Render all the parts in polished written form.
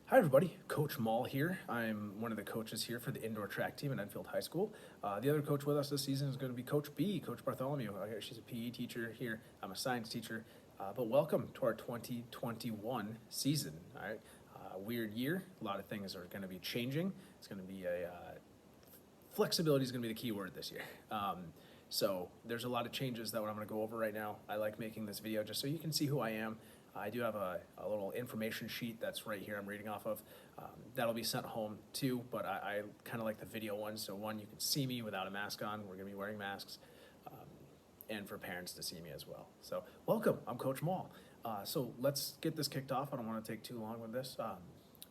Hi everybody, Coach Mall here. I'm one of the coaches here for the indoor track team at Enfield High School. The other coach with us this season is going to be Coach B, Coach Bartholomew. She's a PE teacher here. I'm a science teacher. But welcome to our 2021 season. All right, weird year. A lot of things are going to be changing. It's going to be flexibility is going to be the key word this year. So there's a lot of changes that I'm going to go over right now. I like making this video just so you can see who I am. I do have a little information sheet that's right here I'm reading off of. That'll be sent home too, but I kind of like the video one. So one, you can see me without a mask on. We're gonna be wearing masks, and for parents to see me as well. So welcome, I'm Coach Mall. So let's get this kicked off. I don't wanna take too long with this.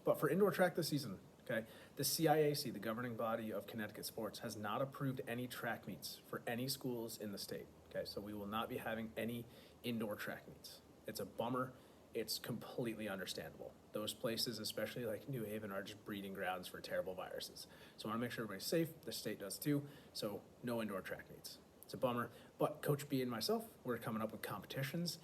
But for indoor track this season, okay, the CIAC, the governing body of Connecticut sports, has not approved any track meets for any schools in the state. Okay, so we will not be having any indoor track meets. It's a bummer. It's completely understandable. Those places, especially like New Haven, are just breeding grounds for terrible viruses. So I want to make sure everybody's safe. The state does too. So no indoor track meets. It's a bummer. But Coach B and myself, we're coming up with competitions.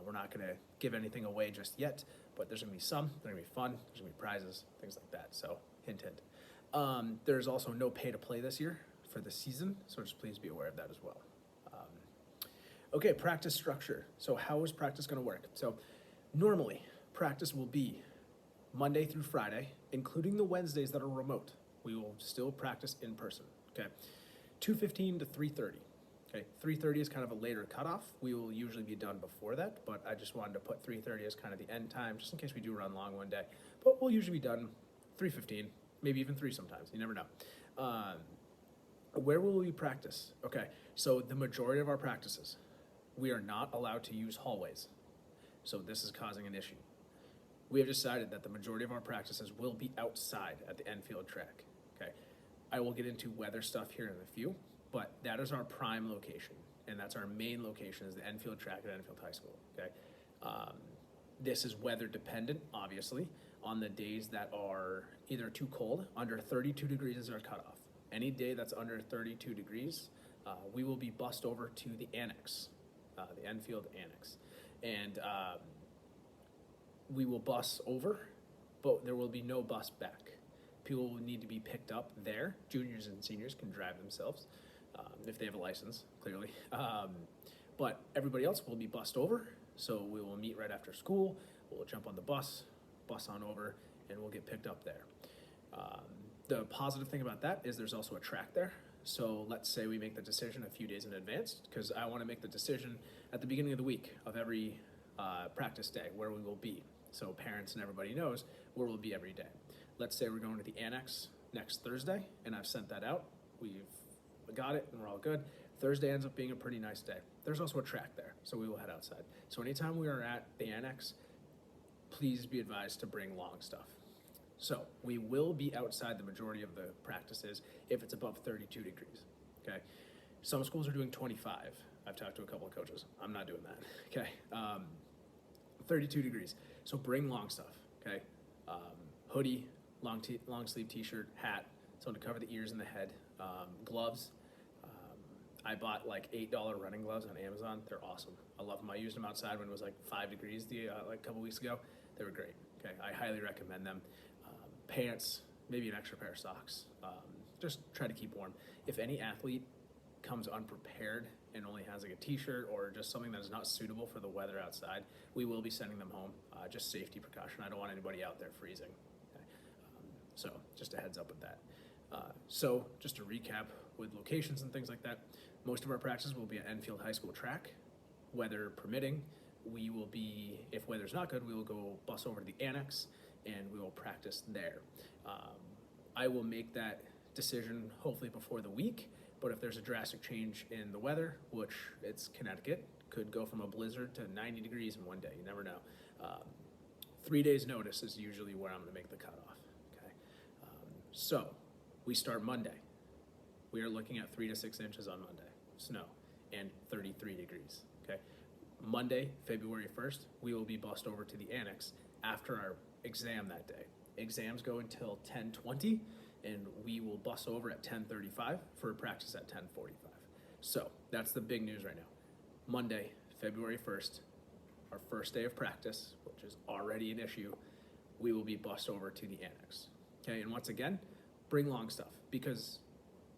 We're not going to give anything away just yet, but there's going to be some. They're going to be fun. There's going to be prizes, things like that. So hint, hint. There's also no pay to play this year for the season. So just please be aware of that as well. Okay, practice structure. So how is practice going to work? So normally, practice will be Monday through Friday, including the Wednesdays that are remote. We will still practice in person, okay? 2:15 to 3:30, okay? 3:30 is kind of a later cutoff. We will usually be done before that, but I just wanted to put 3:30 as kind of the end time, just in case we do run long one day. But we'll usually be done 3:15, maybe even 3 sometimes, you never know. Where will we practice? Okay, so the majority of our practices, we are not allowed to use hallways. So this is causing an issue. We have decided that the majority of our practices will be outside at the Enfield track, okay? I will get into weather stuff here in a few, but that is our prime location, and that's our main location is the Enfield track at Enfield High School, okay? This is weather dependent, obviously, on the days that are either too cold, under 32 degrees is our cutoff. Any day that's under 32 degrees, we will be bussed over to the annex. The Enfield Annex. And we will bus over, but there will be no bus back. People will need to be picked up there. Juniors and seniors can drive themselves if they have a license, clearly. But everybody else will be bussed over, so we will meet right after school. We'll jump on the bus on over, and we'll get picked up there. The positive thing about that is there's also a track there. So let's say we make the decision a few days in advance, because I want to make the decision at the beginning of the week of every practice day where we will be. So parents and everybody knows where we'll be every day. Let's say we're going to the annex next Thursday, and I've sent that out. We've got it, and we're all good. Thursday ends up being a pretty nice day. There's also a track there, so we will head outside. So anytime we are at the annex, please be advised to bring long stuff. So we will be outside the majority of the practices if it's above 32 degrees, okay? Some schools are doing 25. I've talked to a couple of coaches. I'm not doing that, okay? 32 degrees. So bring long stuff, okay? Hoodie, long sleeve t-shirt, hat, something to cover the ears and the head, gloves. I bought like $8 running gloves on Amazon. They're awesome. I love them. I used them outside when it was like 5 degrees like a couple weeks ago. They were great, okay? I highly recommend them. Pants, maybe an extra pair of socks. Just try to keep warm. If any athlete comes unprepared and only has like a t-shirt or just something that is not suitable for the weather outside, we will be sending them home. Just safety precaution. I don't want anybody out there freezing. Okay? So just a heads up with that. So just to recap with locations and things like that, most of our practices will be at Enfield High School track. Weather permitting, we will be, if weather's not good, we will go bus over to the annex and we will practice there. I will make that decision hopefully before the week, but if there's a drastic change in the weather, which it's Connecticut, could go from a blizzard to 90 degrees in one day, you never know. 3 days notice is usually where I'm gonna make the cutoff, okay? So we start Monday. We are looking at 3 to 6 inches on Monday, snow, and 33 degrees, okay? Monday, February 1st, we will be bussed over to the annex after our exam that day. Exams go until 10:20, and we will bus over at 10:35 for practice at 10:45. So that's the big news right now. Monday, February 1st, our first day of practice, which is already an issue. we will be bussed over to the annex. Okay, and once again, bring long stuff because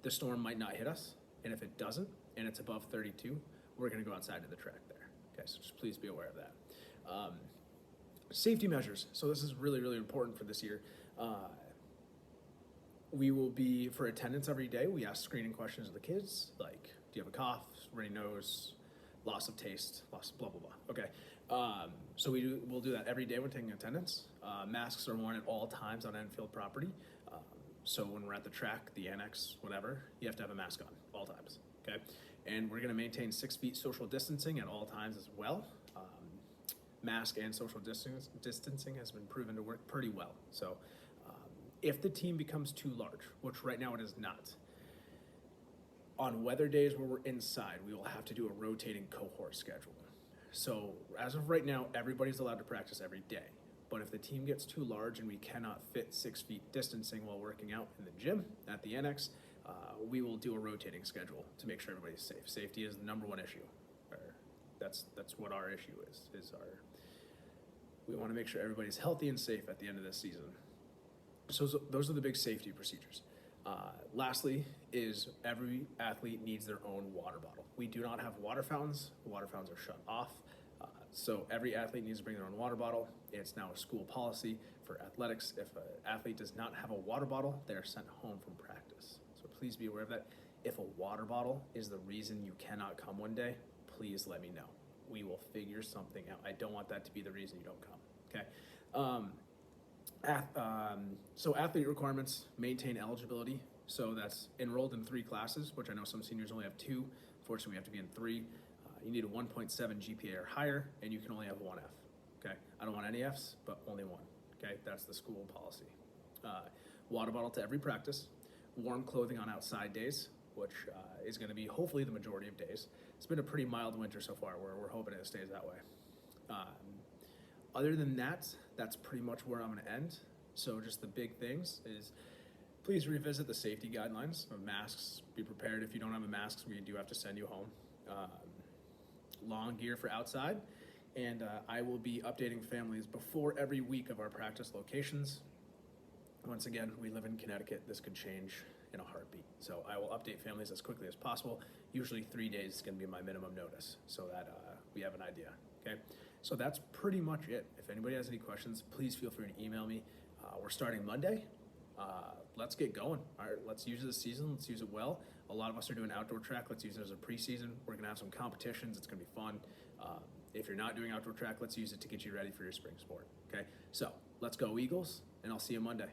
the storm might not hit us, and if it doesn't, and it's above 32, we're gonna go outside to the track there. Okay, so just please be aware of that. Safety measures. So this is really, really important for this year. We will be, for attendance every day, we ask screening questions of the kids, like, do you have a cough, runny nose, loss of taste, loss of blah, blah, blah. Okay, so we'll do that every day when taking attendance. Masks are worn at all times on Enfield property. So when we're at the track, the annex, whatever, you have to have a mask on all times, okay? And we're gonna maintain 6 feet social distancing at all times as well. Mask and social distancing has been proven to work pretty well. So if the team becomes too large, which right now it is not, on weather days where we're inside, we will have to do a rotating cohort schedule. So as of right now, everybody's allowed to practice every day. But if the team gets too large and we cannot fit 6 feet distancing while working out in the gym at the annex, we will do a rotating schedule to make sure everybody's safe. Safety is the number one issue. That's what our issue is we want to make sure everybody's healthy and safe at the end of this season. So those are the big safety procedures. Lastly is every athlete needs their own water bottle. We do not have water fountains. Water fountains are shut off. So every athlete needs to bring their own water bottle. It's now a school policy for athletics. If an athlete does not have a water bottle, they are sent home from practice. So please be aware of that. If a water bottle is the reason you cannot come one day, please let me know. We will figure something out. I don't want that to be the reason you don't come, okay? So athlete requirements, maintain eligibility. So that's enrolled in 3 classes, which I know some seniors only have 2. Unfortunately, we have to be in 3. You need a 1.7 GPA or higher, and you can only have 1 F, okay? I don't want any Fs, but only 1, okay? That's the school policy. Water bottle to every practice, warm clothing on outside days, which is gonna be hopefully the majority of days. It's been a pretty mild winter so far, where we're hoping it stays that way. Other than that, that's pretty much where I'm gonna end. So just the big things is please revisit the safety guidelines of masks. Be prepared if you don't have a mask, we do have to send you home. Long gear for outside, and I will be updating families before every week of our practice locations. Once again, we live in Connecticut. This could change in a heartbeat. So I will update families as quickly as possible. Usually 3 days is gonna be my minimum notice so that we have an idea, okay? So that's pretty much it. If anybody has any questions, please feel free to email me. We're starting Monday. Let's get going. All right, let's use this season. Let's use it well. A lot of us are doing outdoor track. Let's use it as a preseason. We're gonna have some competitions. It's gonna be fun. If you're not doing outdoor track, let's use it to get you ready for your spring sport, okay? So let's go Eagles, and I'll see you Monday.